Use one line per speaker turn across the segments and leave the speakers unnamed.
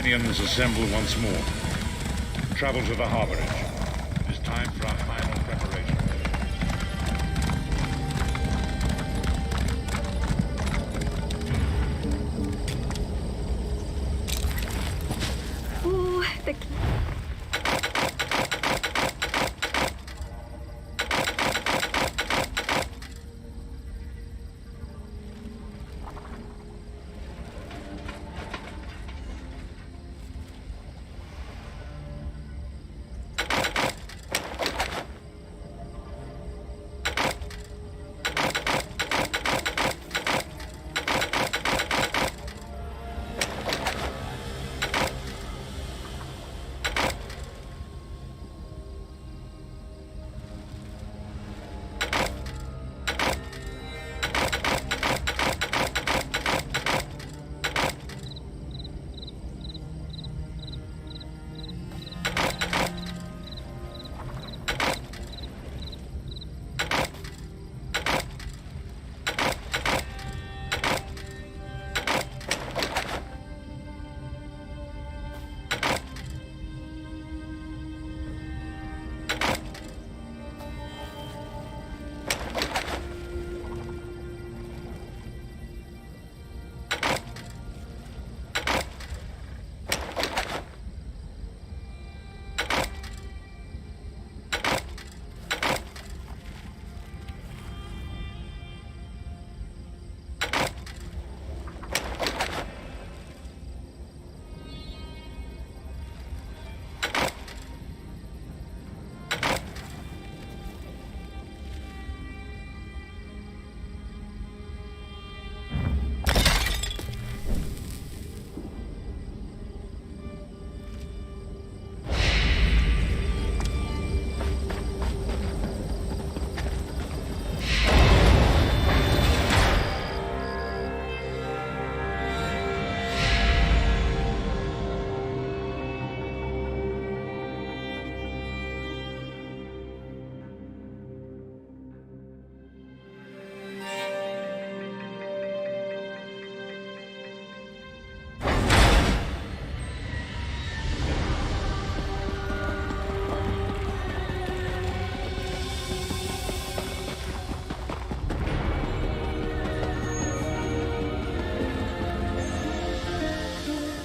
companions assemble once more. Travel to the harborage. It is time for our final preparation.
Ooh, the...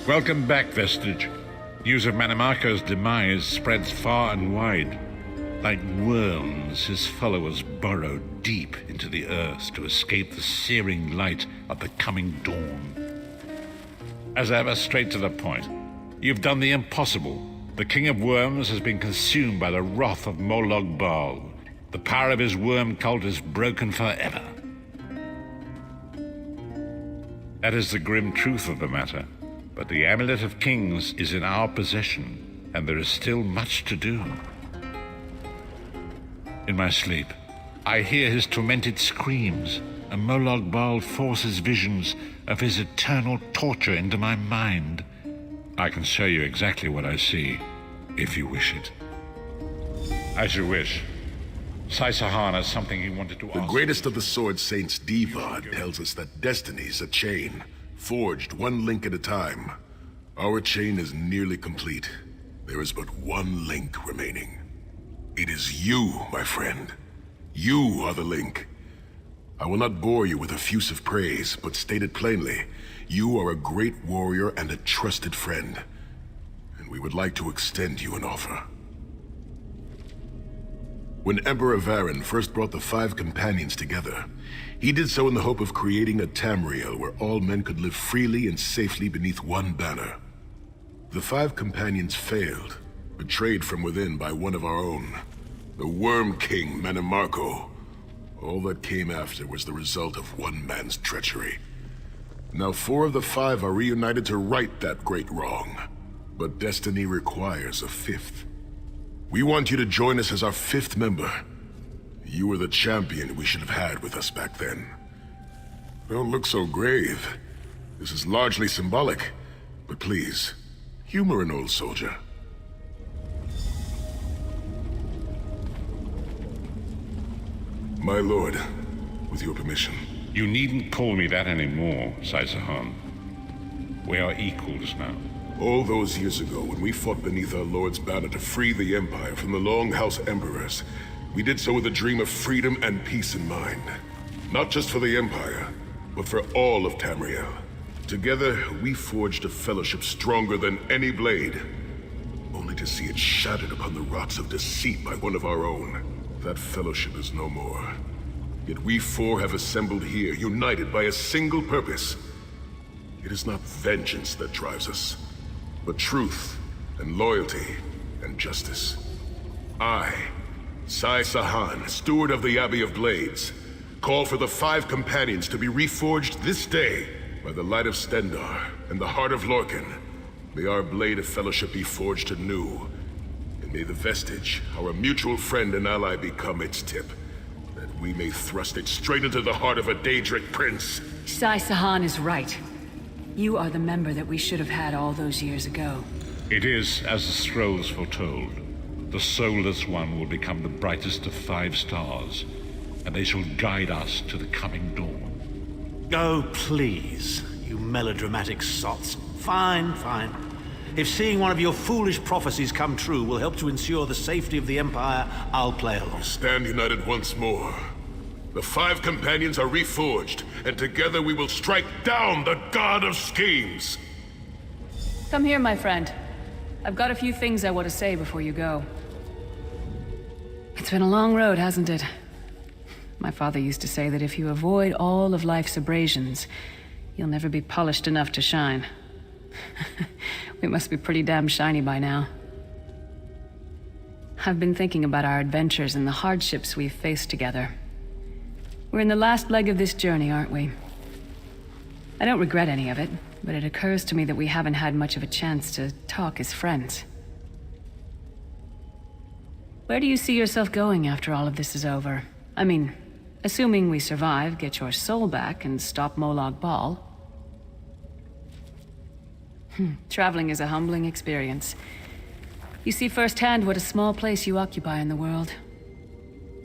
Welcome back, Vestige. News of Manimarco's demise spreads far and wide. Like worms, his followers burrow deep into the earth to escape the searing light of the coming dawn. As ever, straight to the point. You've done the impossible. The King of Worms has been consumed by the wrath of Molog Baal. The power of his worm cult is broken forever. That is the grim truth of the matter. But the Amulet of Kings is in our possession, and there is still much to do. In my sleep, I hear his tormented screams, and Molog Baal forces visions of his eternal torture into my mind. I can show you exactly what I see, if you wish it. As you wish. Saisahan has something he wanted to ask.
The greatest of the Sword Saints, Divad, tells us that destiny's a chain, forged one link at a time. Our chain is nearly complete. There is but one link remaining. It is you, my friend. You are the link. I will not bore you with effusive praise, but state it plainly. You are a great warrior and a trusted friend, and we would like to extend you an offer. When Emperor Varen first brought the 5 companions together, he did so in the hope of creating a Tamriel where all men could live freely and safely beneath one banner. The 5 companions failed, betrayed from within by one of our own, the Worm King Manimarco. All that came after was the result of one man's treachery. Now 4 of the 5 are reunited to right that great wrong, but destiny requires a 5th. We want you to join us as our 5th member. You were the champion we should have had with us back then. Don't look so grave. This is largely symbolic, but please, humor an old soldier. My lord, with your permission.
You needn't call me that anymore, Saisahan. We are equals now.
All those years ago, when we fought beneath our Lord's banner to free the Empire from the Longhouse Emperors, we did so with a dream of freedom and peace in mind. Not just for the Empire, but for all of Tamriel. Together, we forged a fellowship stronger than any blade, only to see it shattered upon the rocks of deceit by one of our own. That fellowship is no more. Yet we four have assembled here, united by a single purpose. It is not vengeance that drives us, but truth and loyalty and justice. I, Sai Sahan, steward of the Abbey of Blades, call for the 5 companions to be reforged this day by the light of Stendarr and the heart of Lorcan. May our blade of fellowship be forged anew, and may the vestige, our mutual friend and ally, become its tip, that we may thrust it straight into the heart of a Daedric prince.
Sai Sahan is right. You are the member that we should have had all those years ago.
It is as the scrolls foretold. The soulless one will become the brightest of 5 stars, and they shall guide us to the coming dawn.
Oh, please, you melodramatic sots. Fine, fine. If seeing one of your foolish prophecies come true will help to ensure the safety of the Empire, I'll play along.
Stand united once more. The 5 companions are reforged, and together we will strike down the God of Schemes!
Come here, my friend. I've got a few things I want to say before you go. It's been a long road, hasn't it? My father used to say that if you avoid all of life's abrasions, you'll never be polished enough to shine. We must be pretty damn shiny by now. I've been thinking about our adventures and the hardships we've faced together. We're in the last leg of this journey, aren't we? I don't regret any of it, but it occurs to me that we haven't had much of a chance to talk as friends. Where do you see yourself going after all of this is over? I mean, assuming we survive, get your soul back, and stop Molag Bal. Traveling is a humbling experience. You see firsthand what a small place you occupy in the world.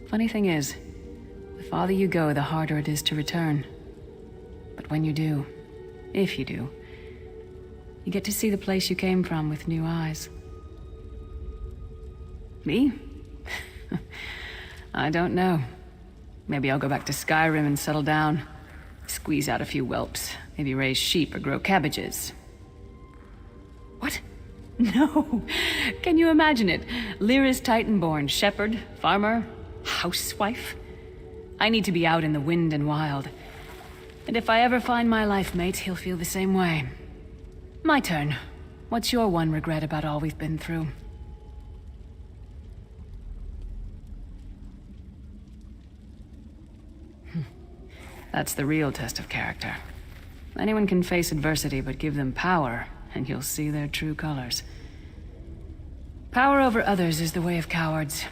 Funny thing is, the farther you go, the harder it is to return. But when you do, if you do, you get to see the place you came from with new eyes. Me? I don't know. Maybe I'll go back to Skyrim and settle down. Squeeze out a few whelps. Maybe raise sheep or grow cabbages. What? No. Can you imagine it? Lyra's Titanborn, shepherd, farmer, housewife. I need to be out in the wind and wild. And if I ever find my life mate, he'll feel the same way. My turn. What's your one regret about all we've been through? That's the real test of character. Anyone can face adversity, but give them power, and you'll see their true colors. Power over others is the way of cowards.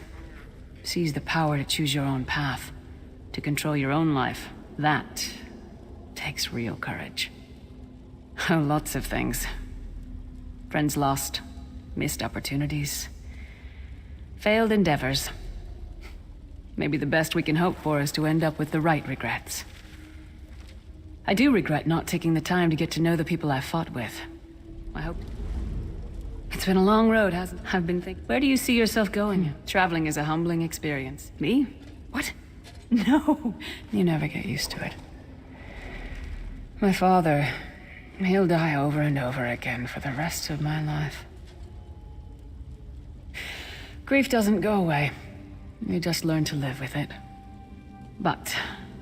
Seize the power to choose your own path, to control your own life. That takes real courage. Oh, lots of things. Friends lost, missed opportunities, failed endeavors. Maybe the best we can hope for is to end up with the right regrets. I do regret not taking the time to get to know the people I fought with. I hope... It's been a long road, hasn't it? I've been thinking... Where do you see yourself going? Traveling is a humbling experience. Me? What? No. You never get used to it. My father... He'll die over and over again for the rest of my life. Grief doesn't go away. You just learn to live with it. But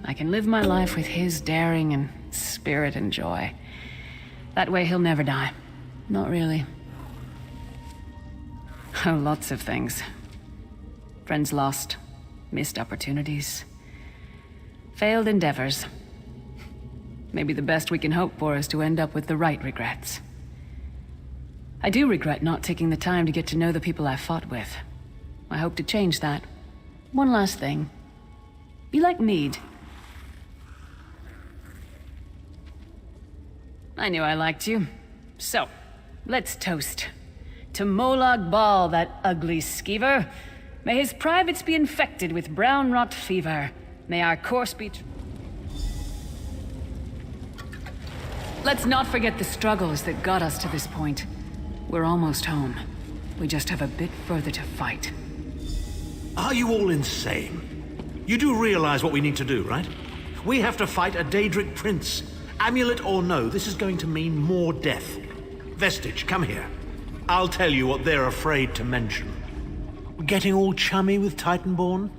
I can live my life with his daring and spirit and joy. That way he'll never die. Not really. Oh, lots of things. Friends lost, missed opportunities, failed endeavors. Maybe the best we can hope for is to end up with the right regrets. I do regret not taking the time to get to know the people I fought with. I hope to change that. One last thing. You like mead? I knew I liked you. So, let's toast. To Molag Bal, that ugly skeever. May his privates be infected with brown rot fever. May our course be... Let's not forget the struggles that got us to this point. We're almost home. We just have a bit further to fight.
Are you all insane? You do realize what we need to do, right? We have to fight a Daedric prince. Amulet or no, this is going to mean more death. Vestige, come here. I'll tell you what they're afraid to mention. Getting all chummy with Titanborn?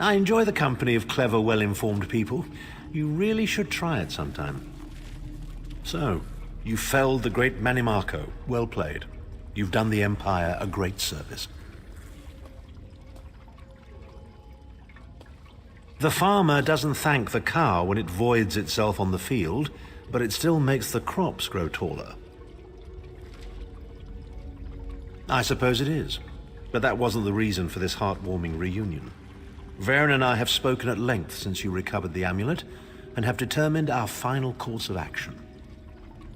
I enjoy the company of clever, well-informed people. You really should try it sometime. So, you felled the great Manimarco. Well played. You've done the Empire a great service. The farmer doesn't thank the cow when it voids itself on the field, but it still makes the crops grow taller. I suppose it is, but that wasn't the reason for this heartwarming reunion. Varen and I have spoken at length since you recovered the amulet, and have determined our final course of action.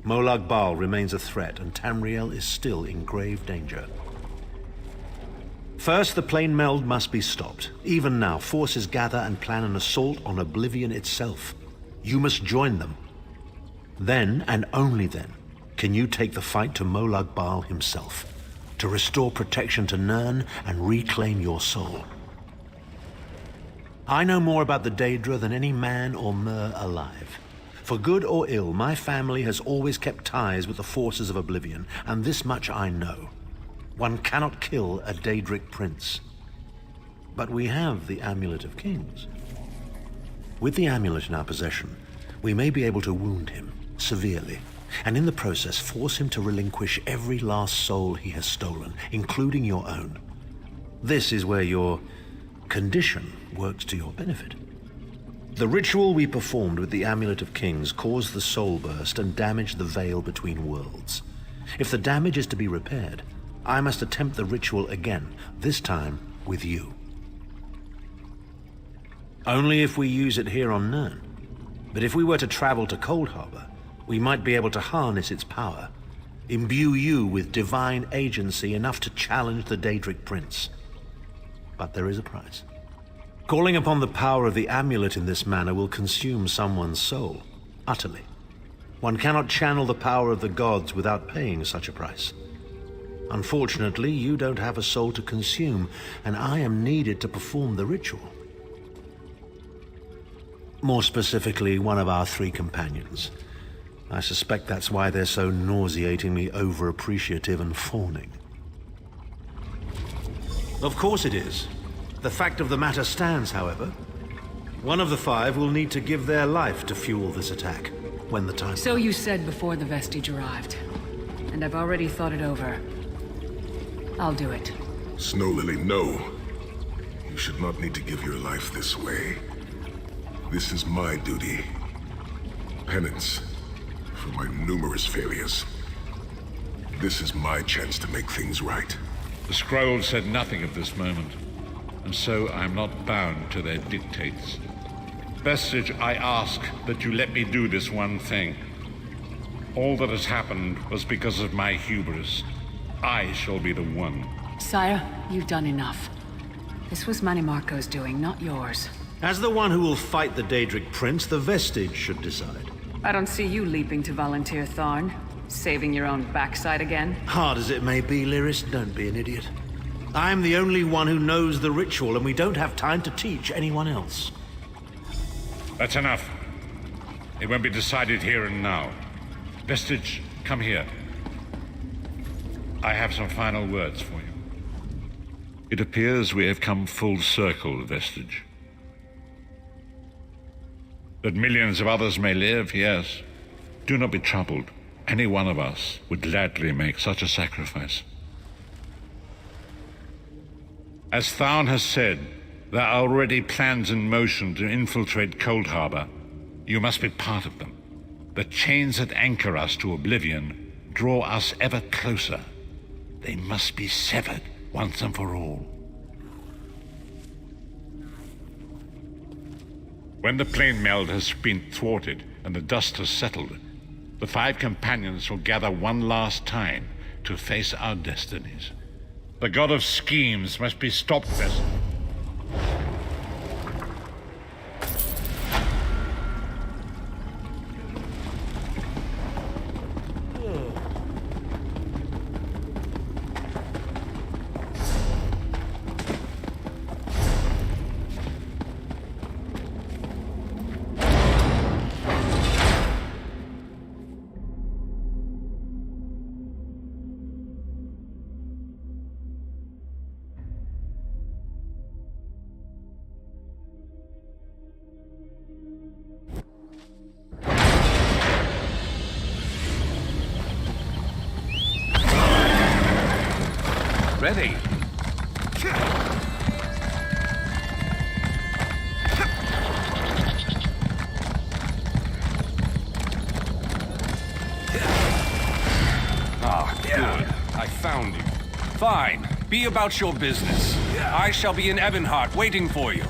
Molag Bal remains a threat, and Tamriel is still in grave danger. First, the plane meld must be stopped. Even now, forces gather and plan an assault on Oblivion itself. You must join them. Then, and only then, can you take the fight to Molag Bal himself, to restore protection to Nirn and reclaim your soul. I know more about the Daedra than any man or mer alive. For good or ill, my family has always kept ties with the forces of Oblivion, and this much I know. One cannot kill a Daedric prince. But we have the Amulet of Kings. With the amulet in our possession, we may be able to wound him severely, and in the process force him to relinquish every last soul he has stolen, including your own. This is where your condition works to your benefit. The ritual we performed with the Amulet of Kings caused the soul burst and damaged the veil between worlds. If the damage is to be repaired, I must attempt the ritual again, this time with you. Only if we use it here on Nirn. But if we were to travel to Cold Harbor, we might be able to harness its power, imbue you with divine agency enough to challenge the Daedric Prince. But there is a price. Calling upon the power of the amulet in this manner will consume someone's soul, utterly. One cannot channel the power of the gods without paying such a price. Unfortunately, you don't have a soul to consume, and I am needed to perform the ritual. More specifically, one of our 3 companions. I suspect that's why they're so nauseatingly over-appreciative and fawning. Of course it is. The fact of the matter stands, however. One of the 5 will need to give their life to fuel this attack, when the time...
So you said before the Vestige arrived. And I've already thought it over. I'll do it.
Snow Lily, no. You should not need to give your life this way. This is my duty. Penance for my numerous failures. This is my chance to make things right.
The scroll said nothing of this moment, and so I am not bound to their dictates. Vestige, I ask that you let me do this one thing. All that has happened was because of my hubris. I shall be the one.
Sire, you've done enough. This was Manimarco's doing, not yours.
As the one who will fight the Daedric Prince, the Vestige should decide.
I don't see you leaping to volunteer, Tharn. Saving your own backside again?
Hard as it may be, Lyris, don't be an idiot. I'm the only one who knows the ritual, and we don't have time to teach anyone else.
That's enough. It won't be decided here and now. Vestige, come here. I have some final words for you. It appears we have come full circle, Vestige. That millions of others may live, yes. Do not be troubled. Any one of us would gladly make such a sacrifice. As Tharn has said, there are already plans in motion to infiltrate Cold Harbor. You must be part of them. The chains that anchor us to Oblivion draw us ever closer. They must be severed once and for all. When the plane meld has been thwarted and the dust has settled, the 5 companions will gather one last time to face our destinies. The god of schemes must be stopped, Vestige.
Ready. Ah, good. I found you. Fine. Be about your business. I shall be in Ebonheart waiting for you.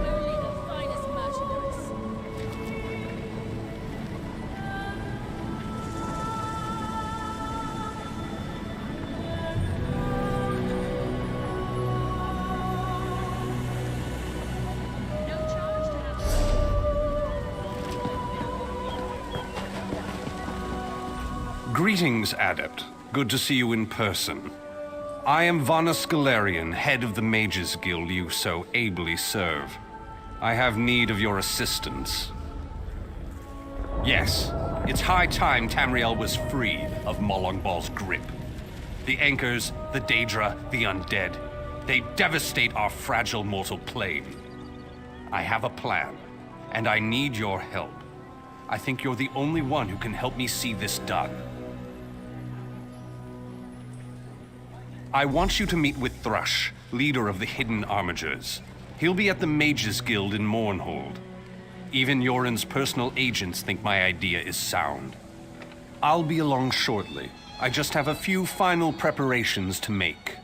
Only the finest merchandise. No charge to have.
Greetings, Adept. Good to see you in person. I am Vana Scalarian, head of the Mages Guild you so ably serve. I have need of your assistance. Yes, it's high time Tamriel was free of Molongbal's grip. The Anchors, the Daedra, the Undead, they devastate our fragile mortal plane. I have a plan, and I need your help. I think you're the only one who can help me see this done. I want you to meet with Thrush, leader of the Hidden Armigers. He'll be at the Mages Guild in Mournhold. Even Yoren's personal agents think my idea is sound. I'll be along shortly. I just have a few final preparations to make.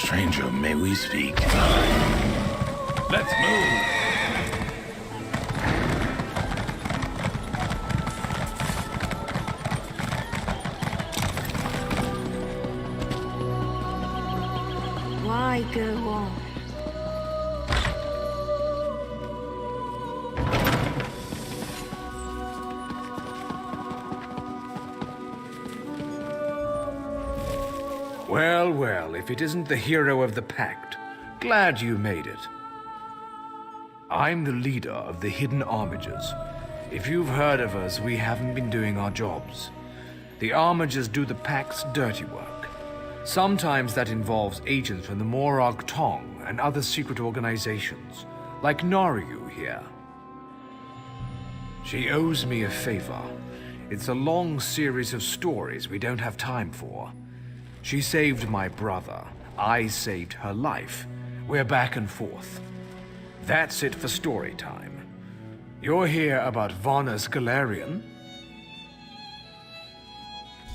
Stranger, may we speak?
Let's move.
Why go on?
Well, well, if it isn't the hero of the pact, glad you made it. I'm the leader of the Hidden Armigers. If you've heard of us, we haven't been doing our jobs. The Armigers do the pact's dirty work. Sometimes that involves agents from the Morag Tong and other secret organizations, like Naryu here. She owes me a favor. It's a long series of stories we don't have time for. She saved my brother. I saved her life. We're back and forth. That's it for story time. You're here about Varna's Galarian?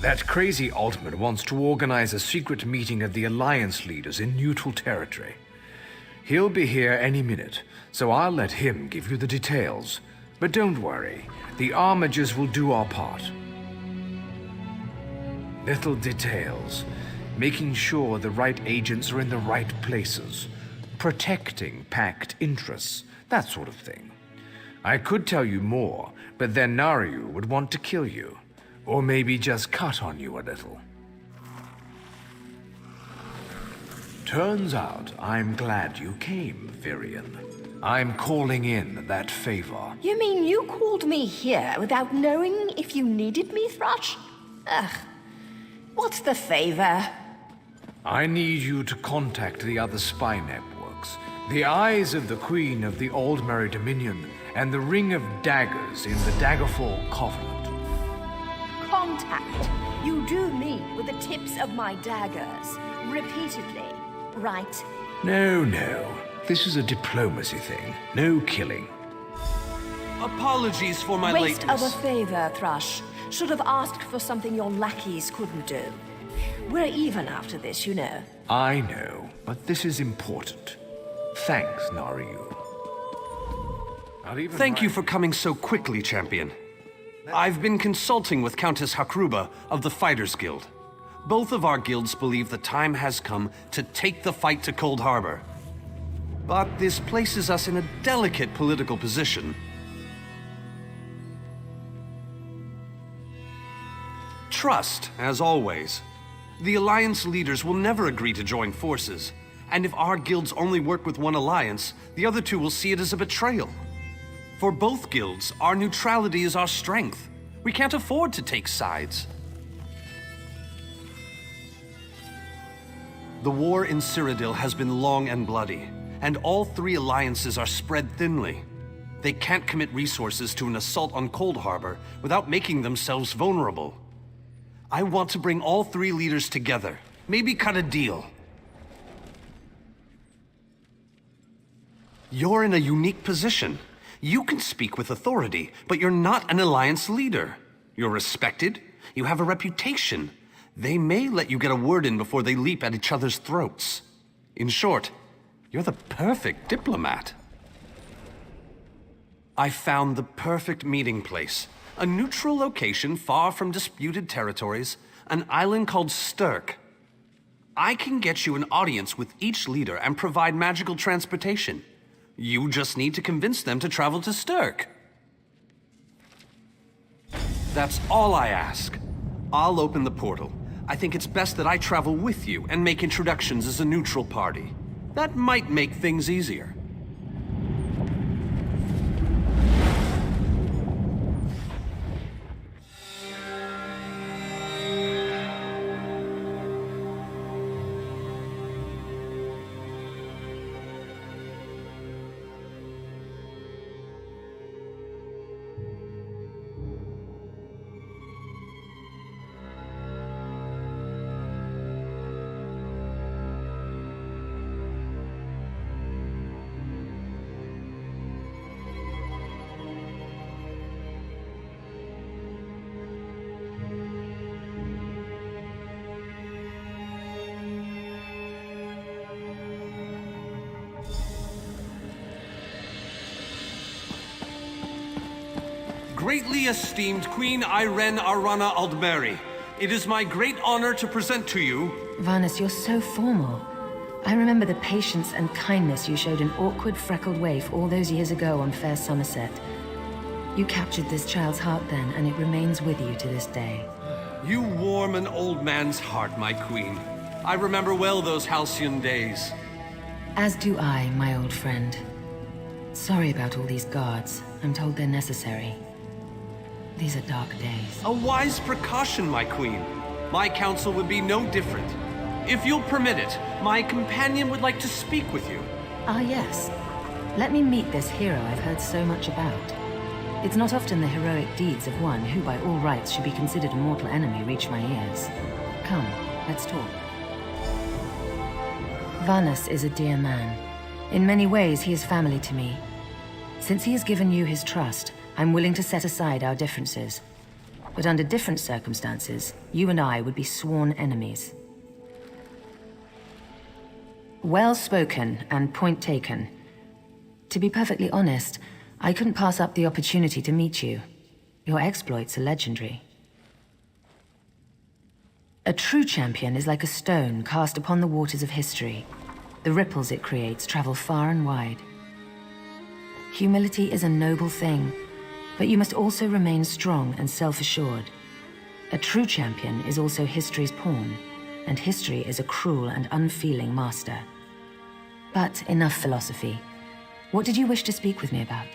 That crazy Altman wants to organize a secret meeting of the Alliance leaders in neutral territory. He'll be here any minute, so I'll let him give you the details. But don't worry, the Armigers will do our part. Little details. Making sure the right agents are in the right places. Protecting pact interests, that sort of thing. I could tell you more, but then Naryu would want to kill you. Or maybe just cut on you a little. Turns out I'm glad you came, Virion. I'm calling in that favor.
You mean you called me here without knowing if you needed me, Thrush? Ugh. What's the favor?
I need you to contact the other spy networks, the Eyes of the Queen of the Old Merry Dominion, and the Ring of Daggers in the Daggerfall Covenant.
Contact. You do me with the tips of my daggers. Repeatedly. Right?
No, no. This is a diplomacy thing. No killing.
Apologies for my
Waste of
lateness.
a favor, Thrush. Should have asked for something your lackeys couldn't do. We're even after this, you know.
I know, but this is important. Thanks, Naryu.
Thank you for coming so quickly, Champion. I've been consulting with Countess Hakruba of the Fighters Guild. Both of our guilds believe the time has come to take the fight to Cold Harbor. But this places us in a delicate political position. Trust, as always. The Alliance leaders will never agree to join forces, and if our guilds only work with one alliance, the other two will see it as a betrayal. For both guilds, our neutrality is our strength. We can't afford to take sides. The war in Cyrodiil has been long and bloody, and all three alliances are spread thinly. They can't commit resources to an assault on Cold Harbor without making themselves vulnerable. I want to bring all three leaders together, maybe cut a deal. You're in a unique position. You can speak with authority, but you're not an alliance leader. You're respected, you have a reputation. They may let you get a word in before they leap at each other's throats. In short, you're the perfect diplomat. I found the perfect meeting place. A neutral location far from disputed territories, an island called Stirk. I can get you an audience with each leader and provide magical transportation. You just need to convince them to travel to Stirk. That's all I ask. I'll open the portal. I think it's best that I travel with you and make introductions as a neutral party. That might make things easier. Greatly esteemed Queen Irene Arana Aldmeri, it is my great honor to present to you...
Varnus, you're so formal. I remember the patience and kindness you showed an awkward, freckled waif all those years ago on fair Somerset. You captured this child's heart then, and it remains with you to this day.
You warm an old man's heart, my queen. I remember well those halcyon days.
As do I, my old friend. Sorry about all these guards. I'm told they're necessary. These are dark days.
A wise precaution, my queen. My counsel would be no different. If you'll permit it, my companion would like to speak with you.
Ah, yes. Let me meet this hero I've heard so much about. It's not often the heroic deeds of one who by all rights should be considered a mortal enemy reach my ears. Come, let's talk. Varnus is a dear man. In many ways, he is family to me. Since he has given you his trust, I'm willing to set aside our differences. But under different circumstances, you and I would be sworn enemies. Well spoken and point taken. To be perfectly honest, I couldn't pass up the opportunity to meet you. Your exploits are legendary. A true champion is like a stone cast upon the waters of history. The ripples it creates travel far and wide. Humility is a noble thing, but you must also remain strong and self-assured. A true champion is also history's pawn, and history is a cruel and unfeeling master. But enough philosophy. What did you wish to speak with me about?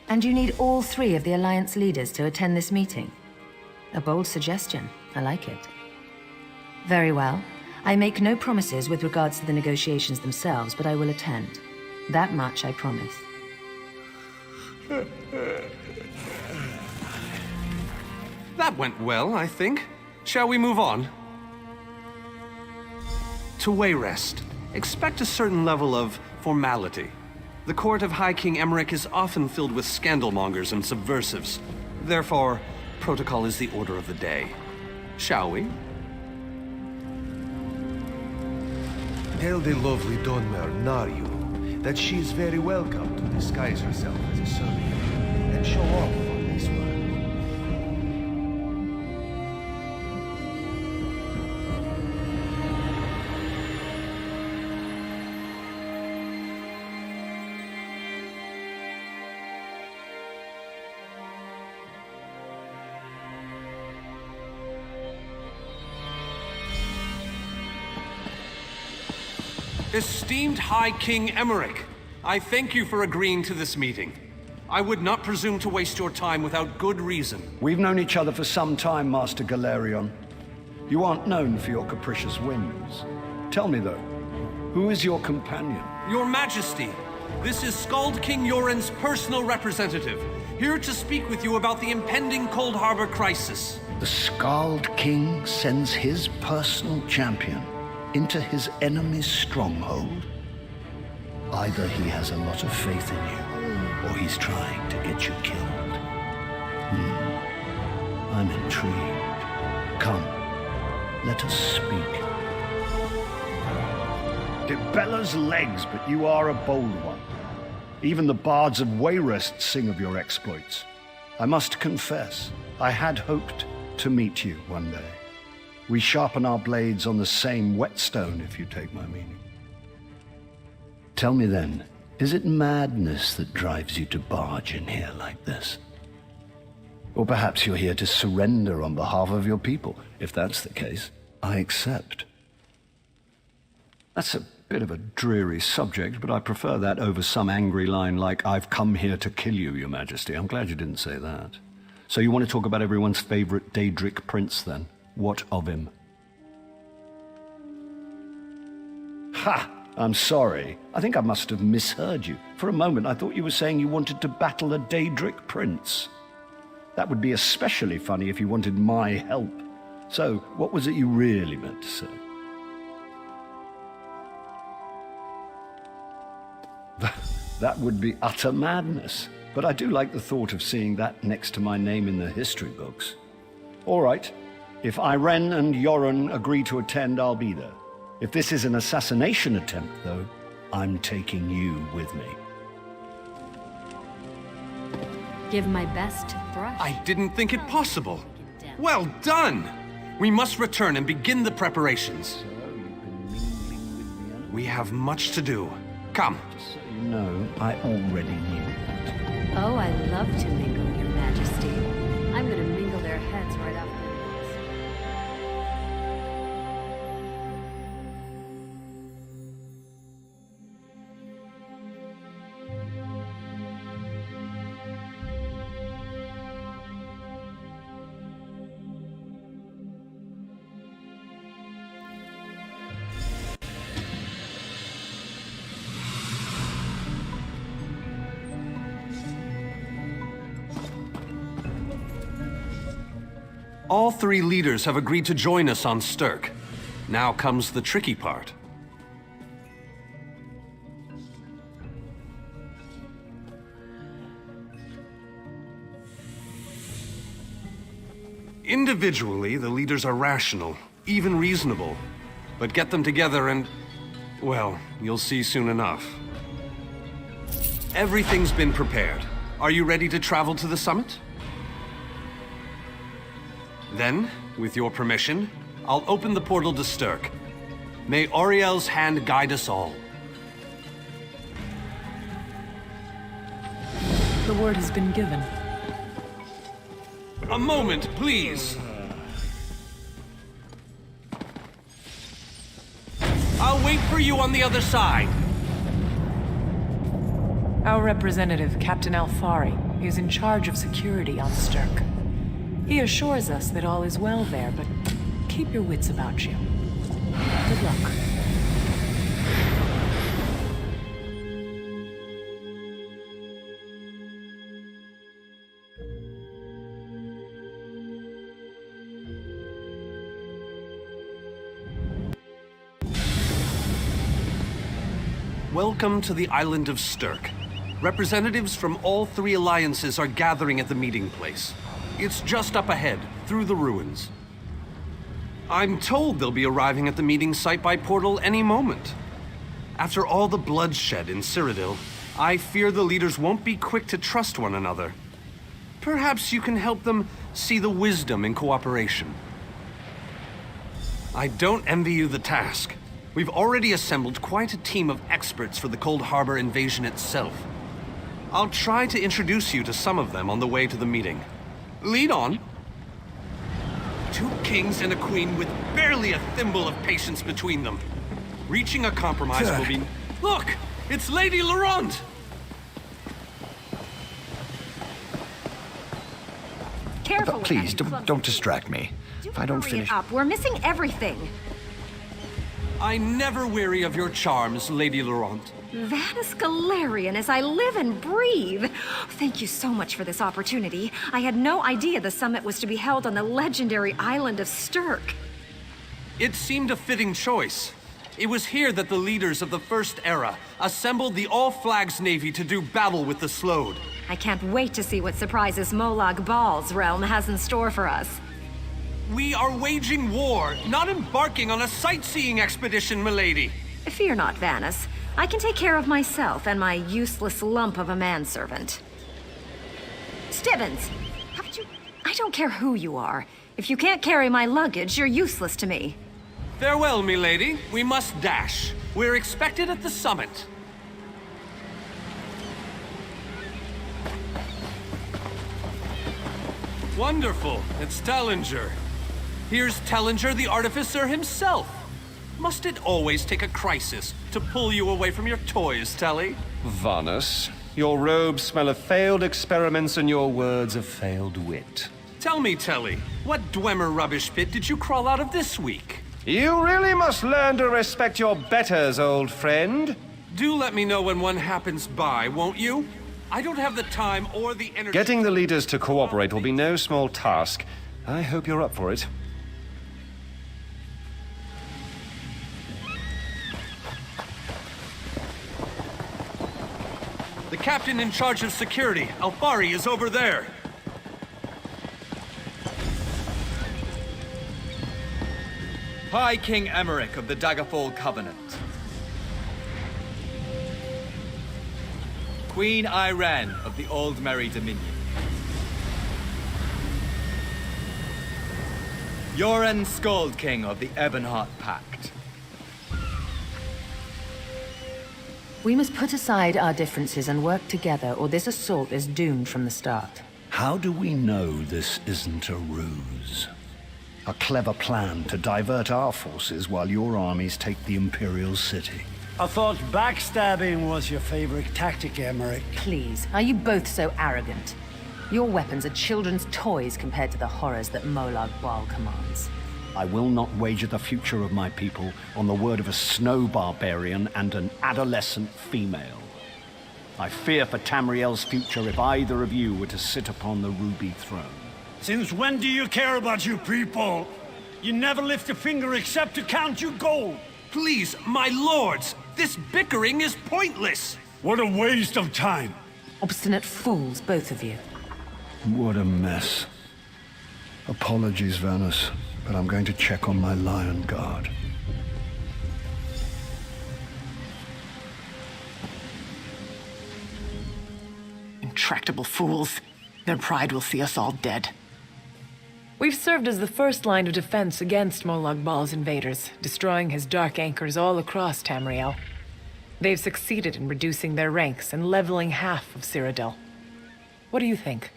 And you need all three of the Alliance leaders to attend this meeting? A bold suggestion. I like it. Very well. I make no promises with regards to the negotiations themselves, but I will attend. That much I promise.
That went well, I think. Shall we move on? To Wayrest, expect a certain level of formality. The court of High King Emmerich is often filled with scandalmongers and subversives. Therefore, protocol is the order of the day. Shall we?
Tell the lovely Donmer Naryu that she is very welcome to disguise herself as a servant and show off on this world.
Esteemed High King Emmerich, I thank you for agreeing to this meeting. I would not presume to waste your time without good reason.
We've known each other for some time, Master Galerion. You aren't known for your capricious whims. Tell me, though, who is your companion?
Your Majesty, this is Skald King Yoren's personal representative, here to speak with you about the impending Cold Harbor crisis.
The Skald King sends his personal champion into his enemy's stronghold. Either he has a lot of faith in you, or he's trying to get you killed. I'm intrigued. Come, let us speak. It bellows legs, but you are a bold one. Even the bards of Wayrest sing of your exploits. I must confess, I had hoped to meet you one day. We sharpen our blades on the same whetstone, if you take my meaning. Tell me then, is it madness that drives you to barge in here like this? Or perhaps you're here to surrender on behalf of your people. If that's the case, I accept. That's a bit of a dreary subject, but I prefer that over some angry line like, "I've come here to kill you, Your Majesty." I'm glad you didn't say that. So you want to talk about everyone's favorite Daedric prince, then? What of him? Ha! I'm sorry. I think I must have misheard you. For a moment, I thought you were saying you wanted to battle a Daedric prince. That would be especially funny if you wanted my help. So, what was it you really meant to say? That would be utter madness. But I do like the thought of seeing that next to my name in the history books. All right. If Irene and Yoren agree to attend, I'll be there. If this is an assassination attempt, though, I'm taking you with me.
Give my best to Thrush.
I didn't think it possible. Well done! We must return and begin the preparations. We have much to do. Come.
Just so you know, I already knew that.
Oh, I love to mingle, Your Majesty. I'm gonna mingle their heads right off their necks.
All three leaders have agreed to join us on Stirk. Now comes the tricky part. Individually, the leaders are rational, even reasonable. But get them together and, well, you'll see soon enough. Everything's been prepared. Are you ready to travel to the summit? Then, with your permission, I'll open the portal to Stirk. May Auriel's hand guide us all.
The word has been given.
A moment, please. I'll wait for you on the other side.
Our representative, Captain Alfari, is in charge of security on Stirk. He assures us that all is well there, but keep your wits about you. Good luck.
Welcome to the island of Stirk. Representatives from all three alliances are gathering at the meeting place. It's just up ahead, through the ruins. I'm told they'll be arriving at the meeting site by portal any moment. After all the bloodshed in Cyrodiil, I fear the leaders won't be quick to trust one another. Perhaps you can help them see the wisdom in cooperation. I don't envy you the task. We've already assembled quite a team of experts for the Cold Harbor invasion itself. I'll try to introduce you to some of them on the way to the meeting. Lead on. 2 kings and a queen with barely a thimble of patience between them. Reaching a compromise will be... Look! It's Lady Laurent!
Careful.
Please, don't distract me. If I don't finish...
Up. We're missing everything.
I never weary of your charms, Lady Laurent.
Vanus Galarian as I live and breathe. Thank you so much for this opportunity. I had no idea the summit was to be held on the legendary island of Stirk.
It seemed a fitting choice. It was here that the leaders of the First Era assembled the All-Flags Navy to do battle with the Slode.
I can't wait to see what surprises Molag Bal's realm has in store for us.
We are waging war, not embarking on a sightseeing expedition, milady.
Fear not, Vanus. I can take care of myself and my useless lump of a manservant. Stibbons, haven't you... I don't care who you are. If you can't carry my luggage, you're useless to me.
Farewell, milady. We must dash. We're expected at the summit. Wonderful. It's Tellinger. Here's Tellinger the Artificer himself. Must it always take a crisis to pull you away from your toys, Telly?
Vanus, your robes smell of failed experiments and your words of failed wit.
Tell me, Telly, what Dwemer rubbish pit did you crawl out of this week?
You really must learn to respect your betters, old friend.
Do let me know when one happens by, won't you? I don't have the time or the energy...
Getting the leaders to cooperate will be no small task. I hope you're up for it.
The captain in charge of security, Alfari, is over there.
High King Emmerich of the Daggerfall Covenant. Queen Irene of the Old Merry Dominion. Yoren Skald King of the Ebonheart Pact.
We must put aside our differences and work together, or this assault is doomed from the start.
How do we know this isn't a ruse? A clever plan to divert our forces while your armies take the Imperial city.
I thought backstabbing was your favorite tactic, Emmerich.
Please, are you both so arrogant? Your weapons are children's toys compared to the horrors that Molag Bal commands.
I will not wager the future of my people on the word of a snow barbarian and an adolescent female. I fear for Tamriel's future if either of you were to sit upon the Ruby Throne.
Since when do you care about your people? You never lift a finger except to count your gold.
Please, my lords, this bickering is pointless.
What a waste of time.
Obstinate fools, both of you.
What a mess. Apologies, Vanus, but I'm going to check on my Lion Guard.
Intractable fools. Their pride will see us all dead.
We've served as the first line of defense against Molag Bal's invaders, destroying his dark anchors all across Tamriel. They've succeeded in reducing their ranks and leveling half of Cyrodiil. What do you think?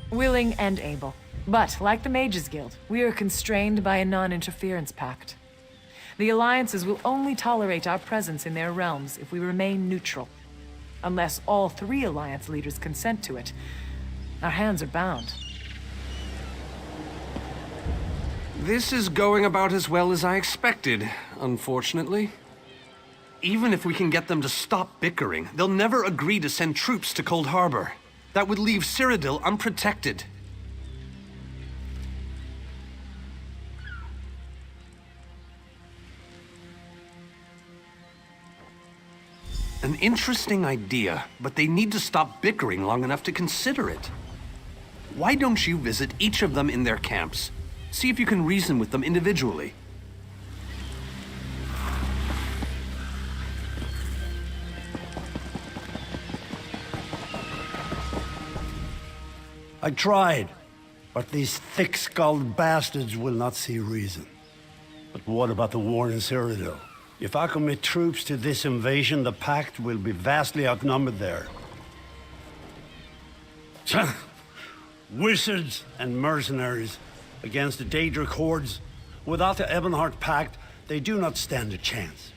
Willing and able. But, like the Mages Guild, we are constrained by a non-interference pact. The alliances will only tolerate our presence in their realms if we remain neutral. Unless all three alliance leaders consent to it, our hands are bound.
This is going about as well as I expected, unfortunately. Even if we can get them to stop bickering, they'll never agree to send troops to Cold Harbor. That would leave Cyrodiil unprotected. An interesting idea, but they need to stop bickering long enough to consider it. Why don't you visit each of them in their camps? See if you can reason with them individually.
I tried, but these thick-skulled bastards will not see reason. But what about the war in Cyrodiil? If I commit troops to this invasion, the Pact will be vastly outnumbered there. Wizards and mercenaries against the Daedric hordes. Without the Ebonheart Pact, they do not stand a chance.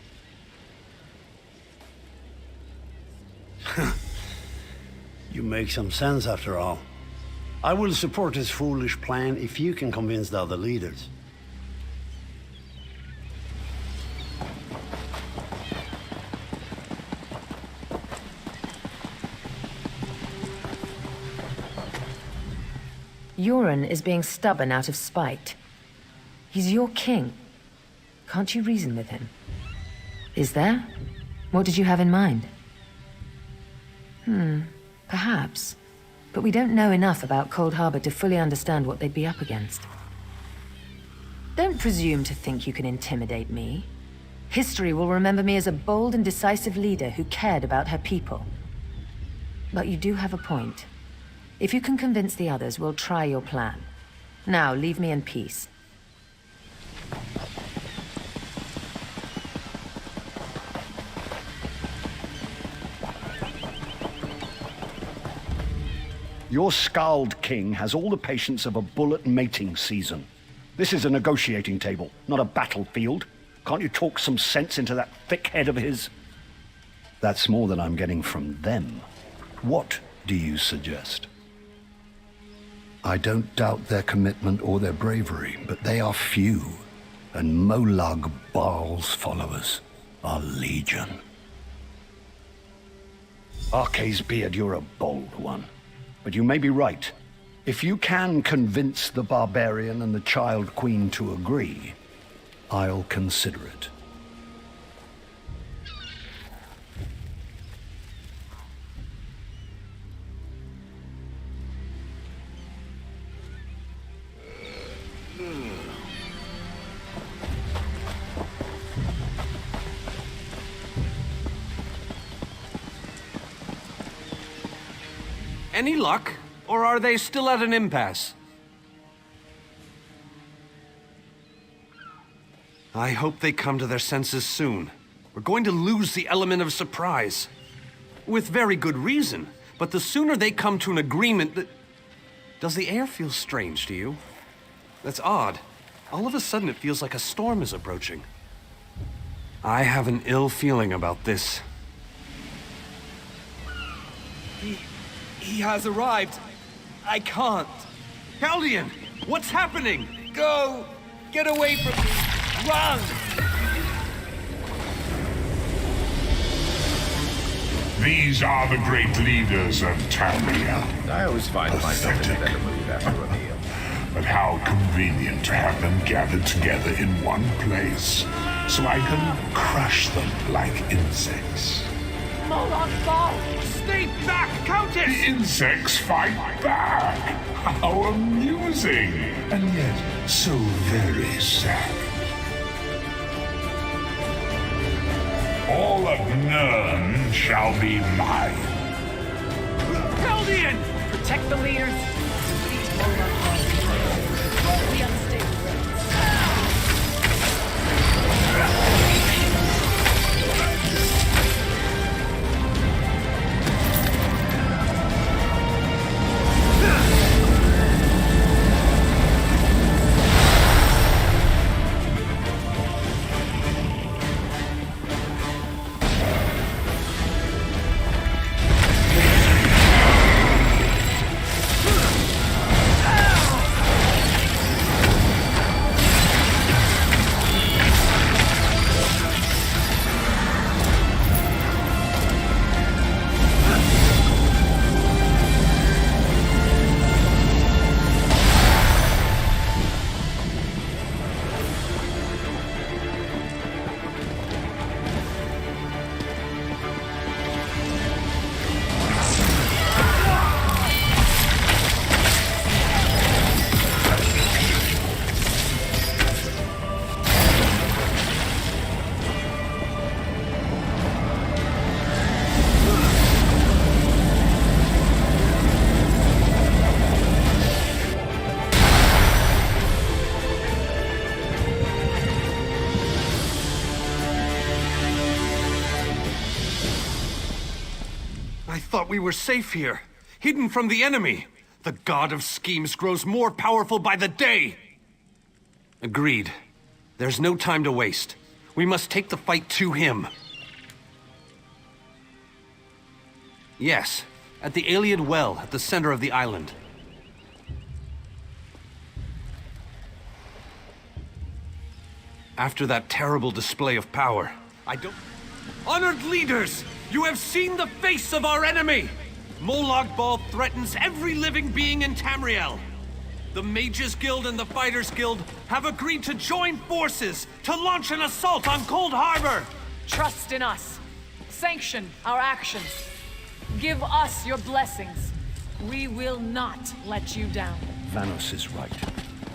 You make some sense after all. I will support this foolish plan if you can convince the other leaders.
Yoren is being stubborn out of spite. He's your king. Can't you reason with him? Is there? What did you have in mind? Perhaps. But we don't know enough about Cold Harbor to fully understand what they'd be up against. Don't presume to think you can intimidate me. History will remember me as a bold and decisive leader who cared about her people. But you do have a point. If you can convince the others, we'll try your plan. Now, leave me in peace.
Your Skald King has all the patience of a bull at mating season. This is a negotiating table, not a battlefield. Can't you talk some sense into that thick head of his? That's more than I'm getting from them. What do you suggest? I don't doubt their commitment or their bravery, but they are few, and Molag Bal's followers are legion. Arce's beard, you're a bold one. But you may be right. If you can convince the barbarian and the Child Queen to agree, I'll consider it.
Any luck? Or are they still at an impasse? I hope they come to their senses soon. We're going to lose the element of surprise. With very good reason. But the sooner they come to an agreement that... Does the air feel strange to you? That's odd. All of a sudden it feels like a storm is approaching. I have an ill feeling about this.
He has arrived. I can't.
Caldian, what's happening?
Go! Get away from me! Run!
These are the great leaders of Tamriel.
I always find myself in a better mood after a meal.
But how convenient to have them gathered together in one place, so I can crush them like insects.
Stay back, Countess!
The insects fight back! How amusing! And yet, so very sad. All of Nern shall be mine.
Caldian!
Protect the leaders. The unstable roads.
I thought we were safe here, hidden from the enemy. The god of schemes grows more powerful by the day. Agreed. There's no time to waste. We must take the fight to him. Yes, at the Iliad Well at the center of the island. After that terrible display of power, I don't... Honored leaders! You have seen the face of our enemy! Molag Bal threatens every living being in Tamriel. The Mages Guild and the Fighters Guild have agreed to join forces to launch an assault on Cold Harbor!
Trust in us. Sanction our actions. Give us your blessings. We will not let you down.
Vanos is right.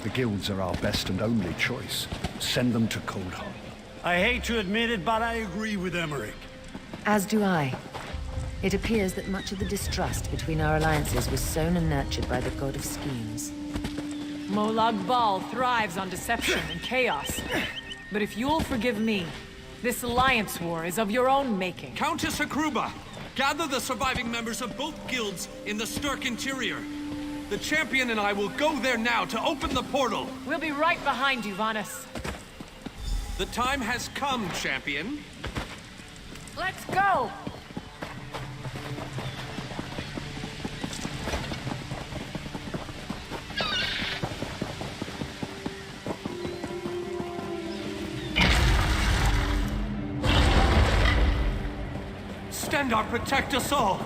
The guilds are our best and only choice. Send them to Cold Harbor.
I hate to admit it, but I agree with Emmerich.
As do I. It appears that much of the distrust between our alliances was sown and nurtured by the god of schemes.
Molag Bal thrives on deception and chaos. But if you'll forgive me, this alliance war is of your own making.
Countess Akruba, gather the surviving members of both guilds in the Sturk interior. The champion and I will go there now to open the portal.
We'll be right behind you, Vanas.
The time has come, champion.
Let's go!
Stendarr, protect us all!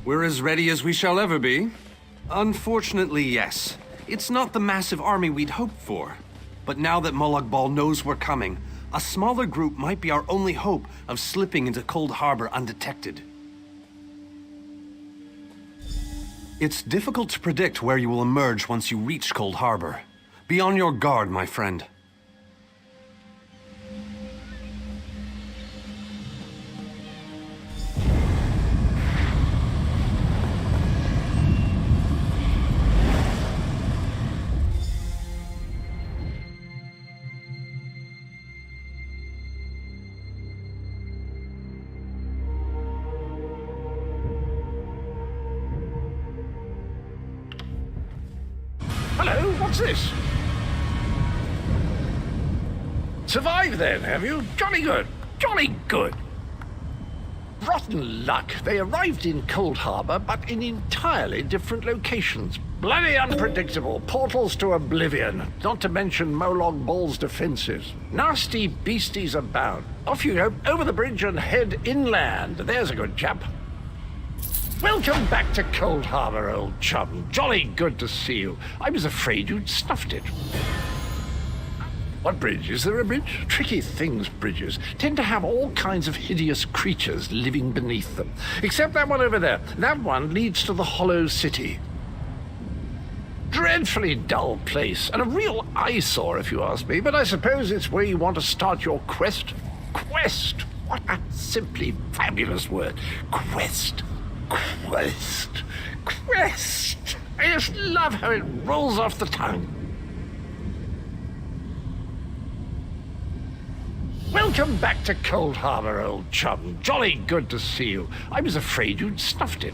We're as ready as we shall ever be. Unfortunately, yes. It's not the massive army we'd hoped for. But now that Molag Bal knows we're coming, a smaller group might be our only hope of slipping into Cold Harbor undetected. It's difficult to predict where you will emerge once you reach Cold Harbor. Be on your guard, my friend.
Hello, what's this? Survived then, have you? Jolly good. Jolly good. Rotten luck. They arrived in Cold Harbor, but in entirely different locations. Bloody unpredictable. Portals to oblivion. Not to mention Molog Ball's defenses. Nasty beasties abound. Off you go, over the bridge and head inland. There's a good chap. Welcome back to Cold Harbor, old chum. Jolly good to see you. I was afraid you'd snuffed it. What bridge? Is there a bridge? Tricky things, bridges. Tend to have all kinds of hideous creatures living beneath them. Except that one over there. That one leads to the Hollow City. Dreadfully dull place, and a real eyesore if you ask me, but I suppose it's where you want to start your quest. Quest! What a simply fabulous word. Quest. Quest. Quest. I just love how it rolls off the tongue. Welcome back to Cold Harbor, old chum. Jolly good to see you. I was afraid you'd snuffed it.